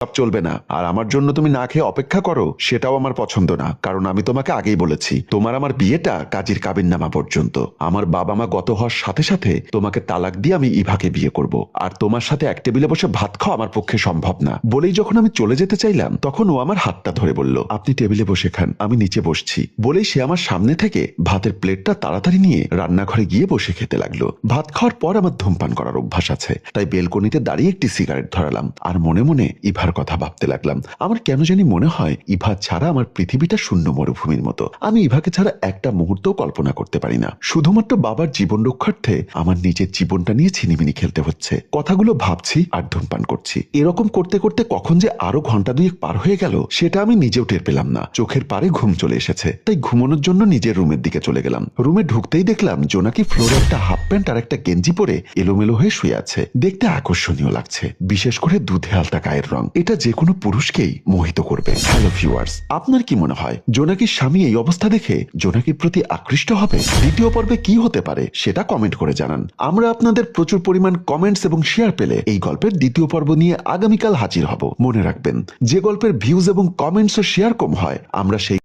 সব চলবে না। আর আমার জন্য তুমি না খেয়ে অপেক্ষা করো সেটাও আমার পছন্দ না, কারণ আমি তোমাকে আগেই বলেছি তোমার আমার বিয়েটা কাজীর কাবিননামা পর্যন্ত। আমার বাবা মা গত হওয়ার সাথে সাথে তোমাকে তালাক দিয়ে আমি ইভাকে বিয়ে করব, আর তোমার সাথে এক টেবিলে বসে ভাত খাওয়া আমার পক্ষে সম্ভব না। বলেই যখন আমি চলে যেতে চাইলাম তখন ও আমার হাতটা ধরে বলল, আপনি টেবিলে বসে খান, আমি নিচে বসছি। বলেই সে আমার সামনে থেকে ভাতের প্লেটটা তাড়াতাড়ি নিয়ে রান্নাঘরে গিয়ে বসে খেতে লাগলো। ভাত খাওয়ার পর আমার ধূমপান করার অভ্যাস আছে, তাই বেলকনিতে দাঁড়িয়ে একটি সিগারেট ধরালাম আর মনে মনে ইভার কথা ভাবতে লাগলাম। আমার কেন জানি মনে হয় ইভা ছাড়া আমার পৃথিবীটা শূন্য মরুভূমির মতো। আমি ইভাকে ছাড়া একটা মুহূর্তও কল্পনা করতে পারি না। শুধুমাত্র বাবার জীবন রক্ষার্থে আমার নিজের জীবনটা নিয়ে ছিনিমিনি খেলতে হচ্ছে। কথাগুলো ভাবছি আর ধূমপান করছি। এরকম করতে করতে কখন যে আরো ঘন্টা দুয়েক পার হয়ে গেল সেটা আমি নিজেও টের পেলাম না। চোখের পারে ঘুম চলে এসেছে, তাই ঘুমানোর জন্য নিজের রুমের দিকে চলে গেলাম। রুমে ঢুকতেই দেখলাম জোনাকি ফ্লোরে একটা হাফ প্যান্ট আর একটা গেঞ্জি পরে এলোমেলো হয়ে শুয়ে আছে। দেখতে আকর্ষণীয় লাগছে, বিশেষ করে দুধে আলতা গায়ের রং। এটা যে কোনো পুরুষকেই মোহিত করবে। হ্যালো ভিউয়ার্স, আপনার কি মনে হয় জোনাকির স্বামী এই অবস্থা দেখে জোনাকির প্রতি আকৃষ্ট হবে? দ্বিতীয় পর্বে কি হতে পারে সেটা কমেন্ট করে জানান। আমরা আপনাদের প্রচুর পরিমাণ কমেন্টস এবং শেয়ার পেলে এই গল্পের দ্বিতীয় পর্ব নিয়ে আগামীকাল হাজির হব। মনে রাখবেন, যে গল্পের ভিউজ এবং কমেন্টস ও শেয়ার কম হয় আমরা সেই